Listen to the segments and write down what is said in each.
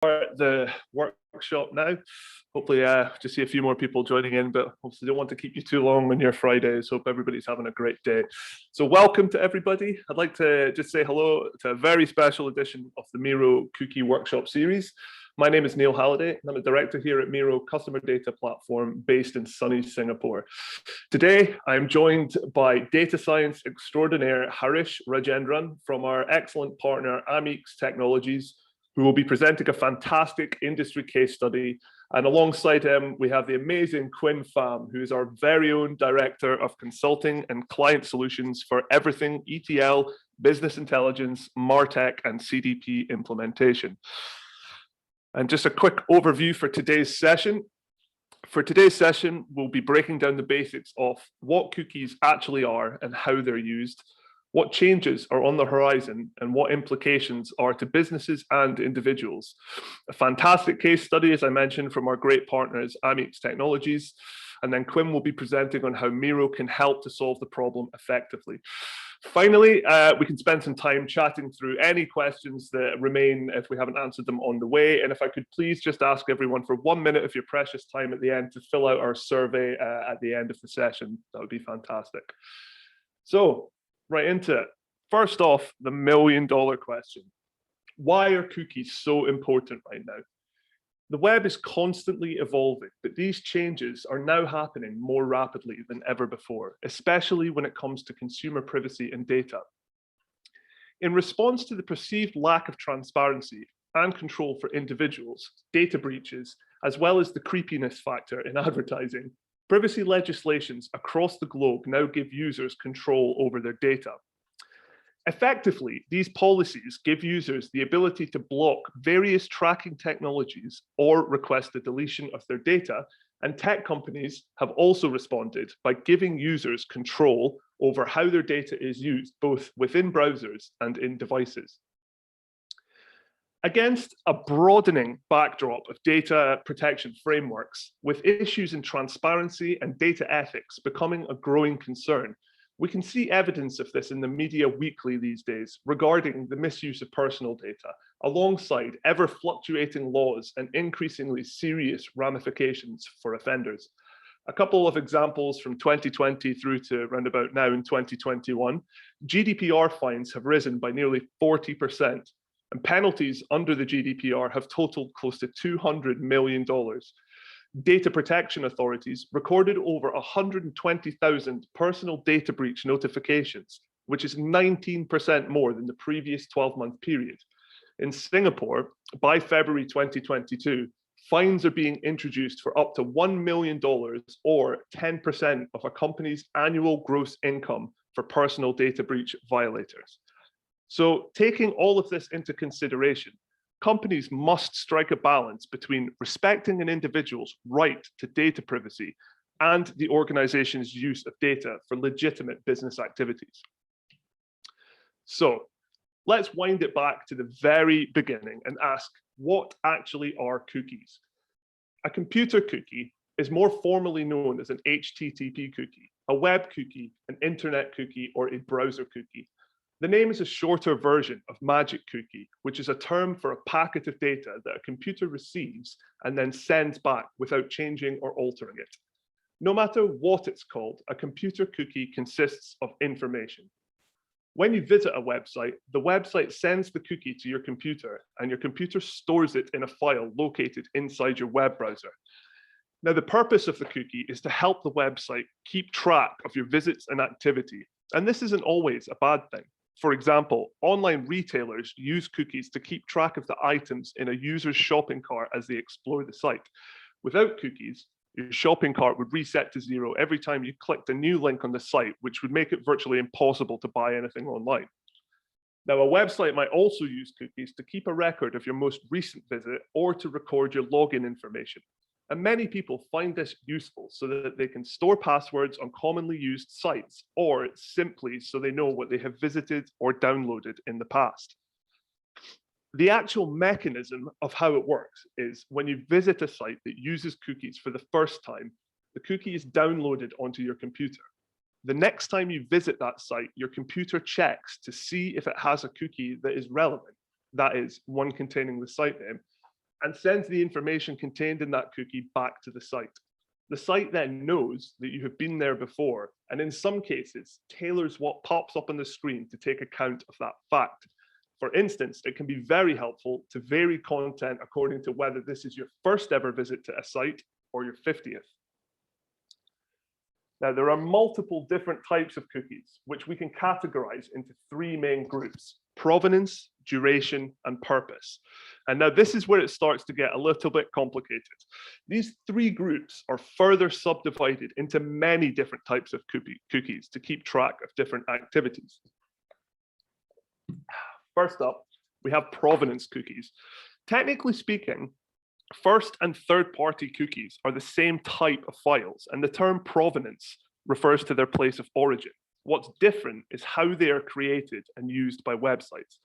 The workshop now. Hopefully, just see a few more people joining in, but obviously don't want to keep you too long on your Fridays. Hope everybody's having a great day. So welcome to everybody. I'd like to just say hello to a very special edition of the Miro Cookie Workshop series. My name is Neil Halliday, and I'm a director here at Miro Customer Data Platform based in sunny Singapore. Today, I'm joined by data science extraordinaire Harish Rajendran from our excellent partner Amix Technologies, who will be presenting a fantastic industry case study. And alongside him, we have the amazing Quinn Pham, who is our very own Director of Consulting and Client Solutions for everything ETL, business intelligence, MarTech, and CDP implementation. And just a quick overview for today's session. For today's session, we'll be breaking down the basics of what cookies actually are and how they're used, what changes are on the horizon, and what implications are to businesses and individuals. A fantastic case study, as I mentioned, from our great partners, Amix Technologies. And then Quinn will be presenting on how Miro can help to solve the problem effectively. Finally, we can spend some time chatting through any questions that remain if we haven't answered them on the way. And if I could please just ask everyone for 1 minute of your precious time at the end to fill out our survey at the end of the session, that would be fantastic. So, right into it. First off, the million-dollar question. Why are cookies so important right now? The web is constantly evolving, but these changes are now happening more rapidly than ever before, especially when it comes to consumer privacy and data. In response to the perceived lack of transparency and control for individuals, data breaches, as well as the creepiness factor in advertising, privacy legislations across the globe now give users control over their data. Effectively, these policies give users the ability to block various tracking technologies or request the deletion of their data, and tech companies have also responded by giving users control over how their data is used, both within browsers and in devices. Against a broadening backdrop of data protection frameworks, with issues in transparency and data ethics becoming a growing concern, we can see evidence of this in the media weekly these days regarding the misuse of personal data, alongside ever fluctuating laws and increasingly serious ramifications for offenders. A couple of examples from 2020 through to around about now in 2021, GDPR fines have risen by nearly 40%. And penalties under the GDPR have totaled close to $200 million. Data protection authorities recorded over 120,000 personal data breach notifications, which is 19% more than the previous 12-month period. In Singapore, by February 2022, fines are being introduced for up to $1 million or 10% of a company's annual gross income for personal data breach violators. So taking all of this into consideration, companies must strike a balance between respecting an individual's right to data privacy and the organization's use of data for legitimate business activities. So let's wind it back to the very beginning and ask, what actually are cookies? A computer cookie is more formally known as an HTTP cookie, a web cookie, an internet cookie, or a browser cookie. The name is a shorter version of magic cookie, which is a term for a packet of data that a computer receives and then sends back without changing or altering it. No matter what it's called, a computer cookie consists of information. When you visit a website, the website sends the cookie to your computer, and your computer stores it in a file located inside your web browser. Now, the purpose of the cookie is to help the website keep track of your visits and activity, and this isn't always a bad thing. For example, online retailers use cookies to keep track of the items in a user's shopping cart as they explore the site. Without cookies, your shopping cart would reset to zero every time you clicked a new link on the site, which would make it virtually impossible to buy anything online. Now, a website might also use cookies to keep a record of your most recent visit or to record your login information. And many people find this useful so that they can store passwords on commonly used sites, or simply so they know what they have visited or downloaded in the past. The actual mechanism of how it works is when you visit a site that uses cookies for the first time, the cookie is downloaded onto your computer. The next time you visit that site, your computer checks to see if it has a cookie that is relevant, that is, one containing the site name, and sends the information contained in that cookie back to the site. The site then knows that you have been there before, and in some cases, tailors what pops up on the screen to take account of that fact. For instance, it can be very helpful to vary content according to whether this is your first ever visit to a site or your 50th. Now, there are multiple different types of cookies, which we can categorize into three main groups: provenance, duration, and purpose. And now this is where it starts to get a little bit complicated. These three groups are further subdivided into many different types of cookies to keep track of different activities. First up, we have provenance cookies. Technically speaking, first and third party cookies are the same type of files, and the term provenance refers to their place of origin. What's different is how they are created and used by websites.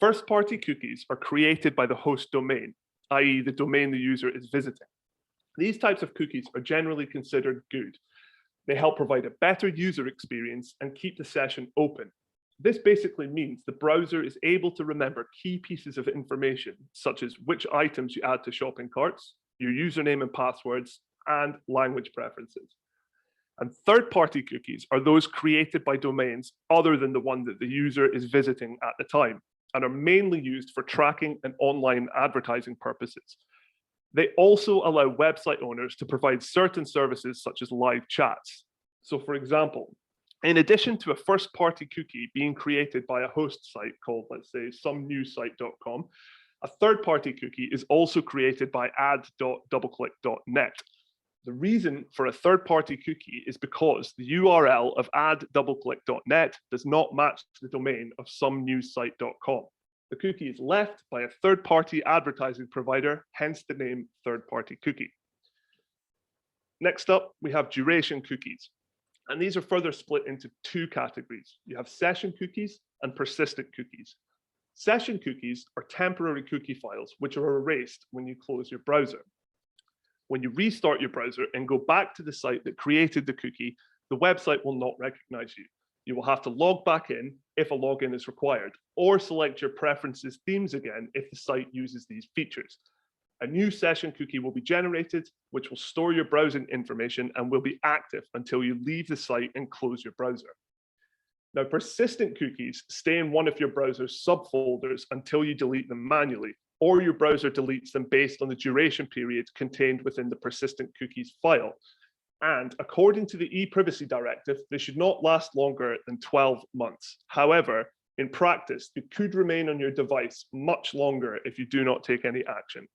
First party cookies are created by the host domain, i.e. the domain the user is visiting. These types of cookies are generally considered good. They help provide a better user experience and keep the session open. This basically means the browser is able to remember key pieces of information, such as which items you add to shopping carts, your username and passwords, and language preferences. And third-party cookies are those created by domains other than the one that the user is visiting at the time, and are mainly used for tracking and online advertising purposes. They also allow website owners to provide certain services such as live chats. So for example, in addition to a first-party cookie being created by a host site called, let's say, somenewsite.com, a third-party cookie is also created by ad.doubleclick.net. The reason for a third-party cookie is because the URL of ad.doubleclick.net does not match the domain of somenewsite.com. The cookie is left by a third-party advertising provider, hence the name third-party cookie. Next up, we have duration cookies. And these are further split into two categories. You have session cookies and persistent cookies. Session cookies are temporary cookie files which are erased when you close your browser. When you restart your browser and go back to the site that created the cookie, the website will not recognize you. You will have to log back in if a login is required, or select your preferences themes again if the site uses these features. A new session cookie will be generated, which will store your browsing information and will be active until you leave the site and close your browser. Now, persistent cookies stay in one of your browser's subfolders until you delete them manually, or your browser deletes them based on the duration period contained within the persistent cookies file. And according to the e-privacy directive, they should not last longer than 12 months. However, in practice, they could remain on your device much longer if you do not take any action.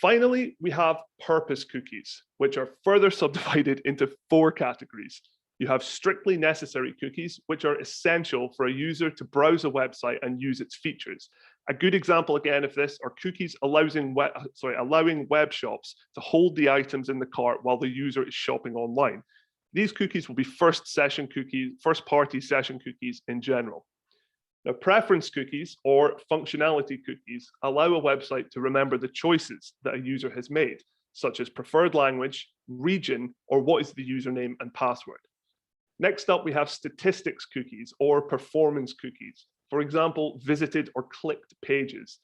Finally, we have purpose cookies, which are further subdivided into four categories. You have strictly necessary cookies, which are essential for a user to browse a website and use its features. A good example again of this are cookies allowing web shops to hold the items in the cart while the user is shopping online. These cookies will be first-party session cookies in general. Now, preference cookies or functionality cookies allow a website to remember the choices that a user has made, such as preferred language, region, or what is the username and password. Next up, we have statistics cookies or performance cookies. For example, visited or clicked pages.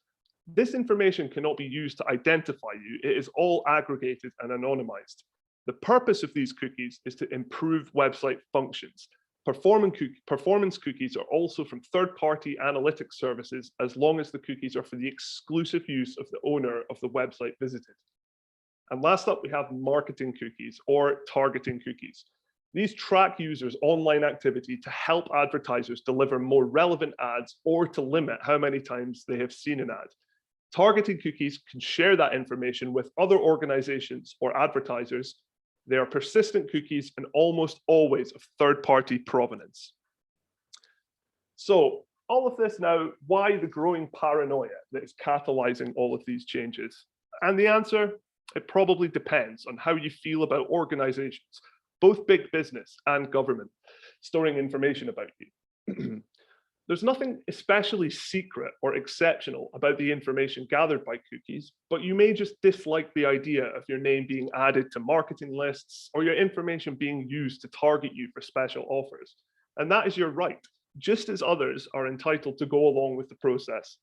This information cannot be used to identify you. It is all aggregated and anonymized. The purpose of these cookies is to improve website functions. Performance cookies are also from third-party analytics services as long as the cookies are for the exclusive use of the owner of the website visited. And last up, we have marketing cookies or targeting cookies. These track users' online activity to help advertisers deliver more relevant ads or to limit how many times they have seen an ad. Targeting cookies can share that information with other organizations or advertisers. They are persistent cookies and almost always of third-party provenance. So all of this now, why the growing paranoia that is catalyzing all of these changes? And the answer, it probably depends on how you feel about organizations, both big business and government, storing information about you. There's nothing especially secret or exceptional about the information gathered by cookies, but you may just dislike the idea of your name being added to marketing lists or your information being used to target you for special offers. And that is your right, just as others are entitled to go along with the process.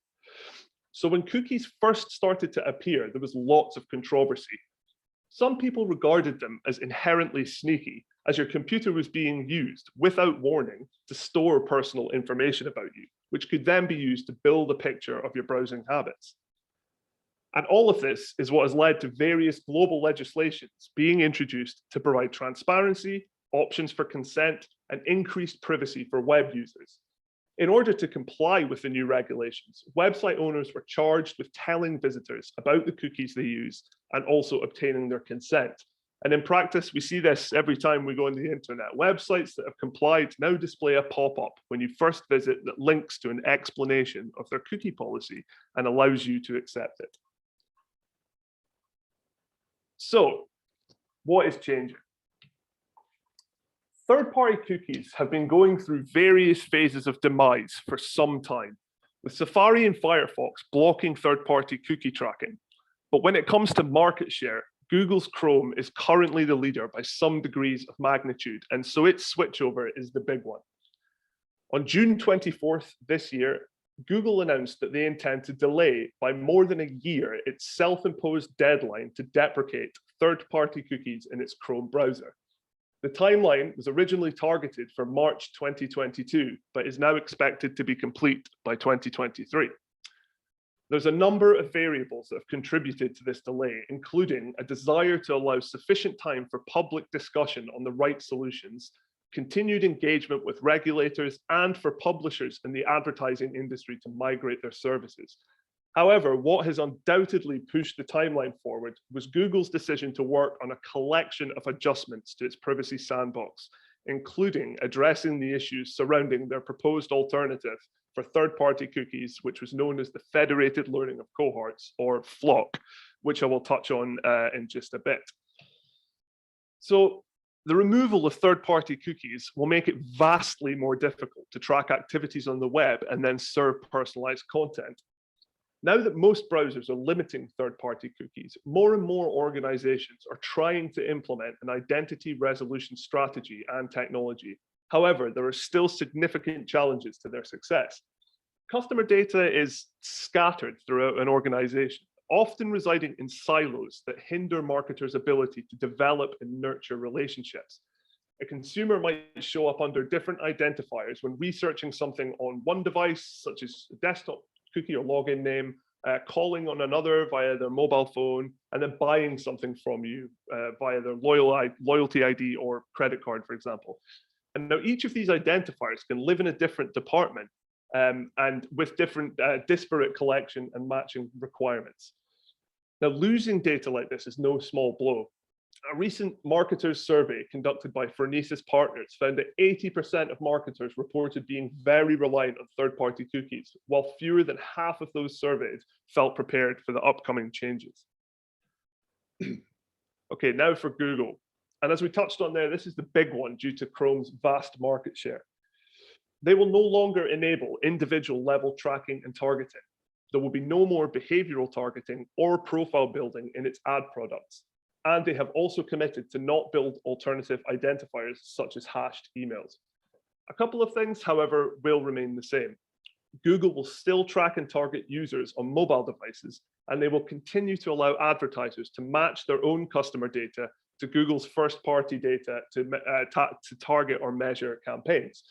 So when cookies first started to appear, there was lots of controversy. Some people regarded them as inherently sneaky, as your computer was being used without warning to store personal information about you, which could then be used to build a picture of your browsing habits. And all of this is what has led to various global legislations being introduced to provide transparency, options for consent, and increased privacy for web users. In order to comply with the new regulations, website owners were charged with telling visitors about the cookies they use and also obtaining their consent. And in practice, we see this every time we go on the internet. Websites that have complied now display a pop-up when you first visit that links to an explanation of their cookie policy and allows you to accept it. So, what is changing? Third-party cookies have been going through various phases of demise for some time, with Safari and Firefox blocking third-party cookie tracking. But when it comes to market share, Google's Chrome is currently the leader by some degrees of magnitude, and so its switchover is the big one. On June 24th this year, Google announced that they intend to delay by more than a year its self-imposed deadline to deprecate third-party cookies in its Chrome browser. The timeline was originally targeted for March 2022, but is now expected to be complete by 2023. There's a number of variables that have contributed to this delay, including a desire to allow sufficient time for public discussion on the right solutions, continued engagement with regulators, and for publishers in the advertising industry to migrate their services. However, what has undoubtedly pushed the timeline forward was Google's decision to work on a collection of adjustments to its privacy sandbox, including addressing the issues surrounding their proposed alternative for third-party cookies, which was known as the Federated Learning of Cohorts, or FLoC, which I will touch on in just a bit. So the removal of third-party cookies will make it vastly more difficult to track activities on the web and then serve personalized content. Now that most browsers are limiting third-party cookies, more and more organizations are trying to implement an identity resolution strategy and technology. However, there are still significant challenges to their success. Customer data is scattered throughout an organization, often residing in silos that hinder marketers' ability to develop and nurture relationships. A consumer might show up under different identifiers when researching something on one device, such as a desktop cookie or login name, calling on another via their mobile phone, and then buying something from you via their loyalty ID or credit card, for example. And now each of these identifiers can live in a different department and with different disparate collection and matching requirements. Now, losing data like this is no small blow. A recent marketers survey conducted by Provenance partners found that 80% of marketers reported being very reliant on third-party cookies, while fewer than half of those surveyed felt prepared for the upcoming changes. Okay, now for Google. And as we touched on there, this is the big one due to Chrome's vast market share. They will no longer enable individual level tracking and targeting. There will be no more behavioral targeting or profile building in its ad products. And they have also committed to not build alternative identifiers such as hashed emails. A couple of things, however, will remain the same. Google will still track and target users on mobile devices, and they will continue to allow advertisers to match their own customer data to Google's first-party data to target or measure campaigns.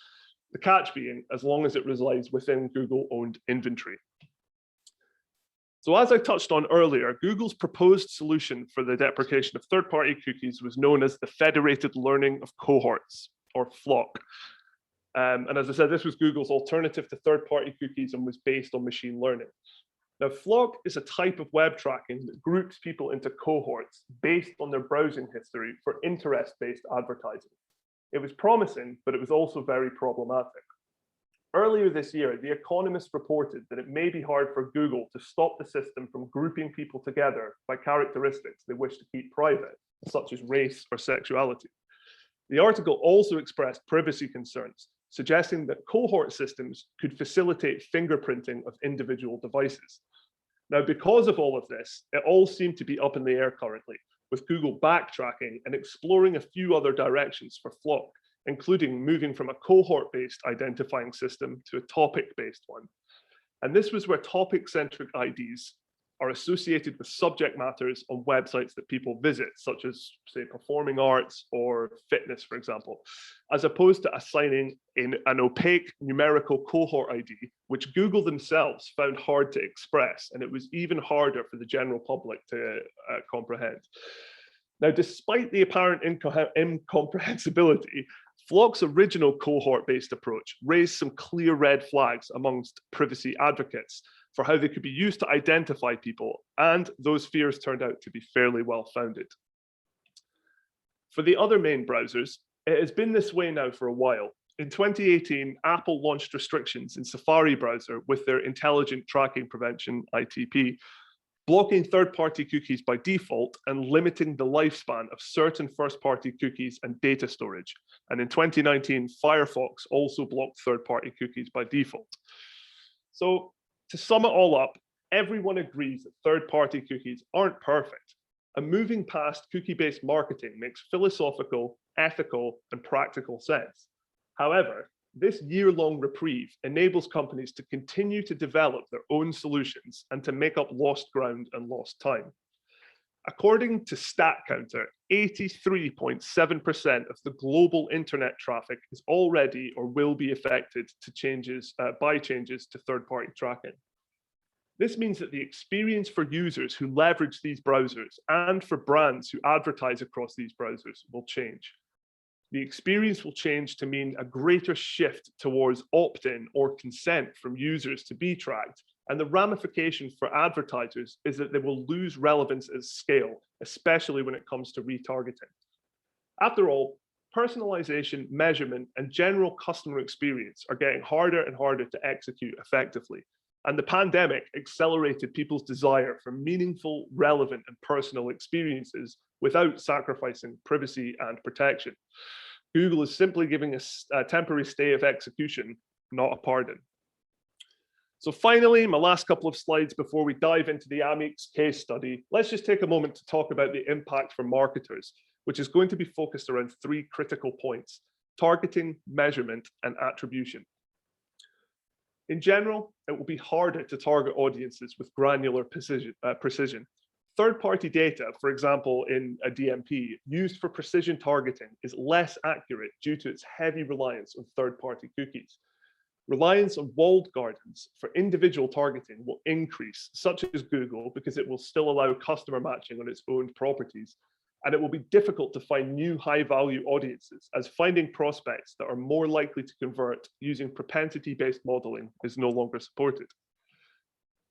The catch being, as long as it resides within Google-owned inventory. So as I touched on earlier, Google's proposed solution for the deprecation of third-party cookies was known as the Federated Learning of Cohorts, or FLoC. And as I said, this was Google's alternative to third-party cookies and was based on machine learning. Now, FLoC is a type of web tracking that groups people into cohorts based on their browsing history for interest-based advertising. It was promising, but it was also very problematic. Earlier this year, The Economist reported that it may be hard for Google to stop the system from grouping people together by characteristics they wish to keep private, such as race or sexuality. The article also expressed privacy concerns, suggesting that cohort systems could facilitate fingerprinting of individual devices. Now, because of all of this, it all seemed to be up in the air currently, with Google backtracking and exploring a few other directions for FLoC, including moving from a cohort-based identifying system to a topic-based one. And this was where topic-centric IDs are associated with subject matters on websites that people visit, such as, say, performing arts or fitness, for example, as opposed to assigning in an opaque numerical cohort ID, which Google themselves found hard to express, and it was even harder for the general public to comprehend. Now, despite the apparent incomprehensibility, Flock's original cohort-based approach raised some clear red flags amongst privacy advocates for how they could be used to identify people, and those fears turned out to be fairly well-founded. For the other main browsers, it has been this way now for a while. In 2018, Apple launched restrictions in Safari browser with their Intelligent Tracking Prevention, ITP, blocking third-party cookies by default and limiting the lifespan of certain first-party cookies and data storage. And in 2019, Firefox also blocked third-party cookies by default. So to sum it all up, everyone agrees that third-party cookies aren't perfect, and moving past cookie-based marketing makes philosophical, ethical, and practical sense. However, this year-long reprieve enables companies to continue to develop their own solutions and to make up lost ground and lost time. According to StatCounter, 83.7% of the global internet traffic is already or will be affected by changes to third-party tracking. This means that the experience for users who leverage these browsers and for brands who advertise across these browsers will change. The experience will change to mean a greater shift towards opt-in or consent from users to be tracked. And the ramification for advertisers is that they will lose relevance at scale, especially when it comes to retargeting. After all, personalization, measurement, and general customer experience are getting harder and harder to execute effectively. And the pandemic accelerated people's desire for meaningful, relevant, and personal experiences without sacrificing privacy and protection. Google is simply giving us a temporary stay of execution, not a pardon. So finally, my last couple of slides before we dive into the Amex case study, let's just take a moment to talk about the impact for marketers, which is going to be focused around three critical points: targeting, measurement, and attribution. In general, it will be harder to target audiences with granular precision. Third-party data, for example, in a DMP, used for precision targeting is less accurate due to its heavy reliance on third-party cookies. Reliance on walled gardens for individual targeting will increase, such as Google, because it will still allow customer matching on its own properties. And it will be difficult to find new high-value audiences, as finding prospects that are more likely to convert using propensity-based modeling is no longer supported.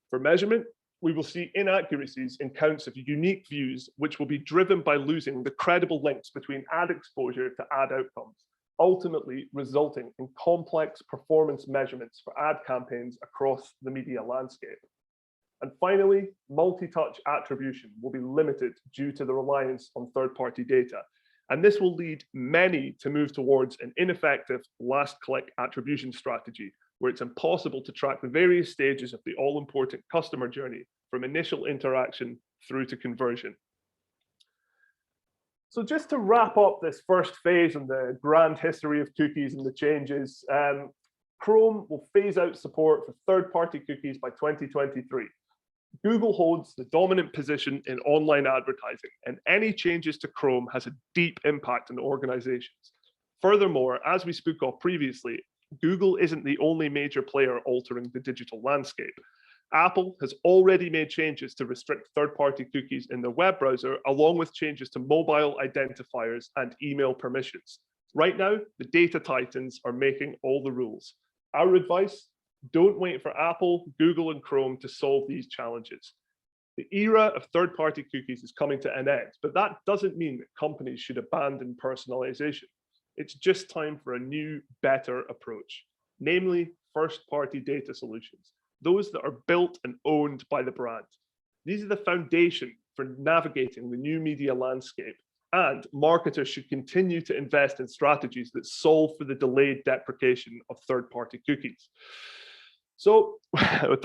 For measurement, we will see inaccuracies in counts of unique views, which will be driven by losing the credible links between ad exposure to ad outcomes, ultimately resulting in complex performance measurements for ad campaigns across the media landscape. And finally, multi-touch attribution will be limited due to the reliance on third-party data. And this will lead many to move towards an ineffective last-click attribution strategy, where it's impossible to track the various stages of the all-important customer journey from initial interaction through to conversion. So just to wrap up this first phase on the grand history of cookies and the changes, Chrome will phase out support for third-party cookies by 2023. Google holds the dominant position in online advertising, and any changes to Chrome has a deep impact on organizations. Furthermore, as we spoke of previously, Google isn't the only major player altering the digital landscape. Apple has already made changes to restrict third-party cookies in their web browser, along with changes to mobile identifiers and email permissions. Right now, the data titans are making all the rules. Our advice: don't wait for Apple, Google, and Chrome to solve these challenges. The era of third-party cookies is coming to an end, but that doesn't mean that companies should abandon personalization. It's just time for a new, better approach, namely first-party data solutions, those that are built and owned by the brand. These are the foundation for navigating the new media landscape, and marketers should continue to invest in strategies that solve for the delayed deprecation of third-party cookies. So, thank you.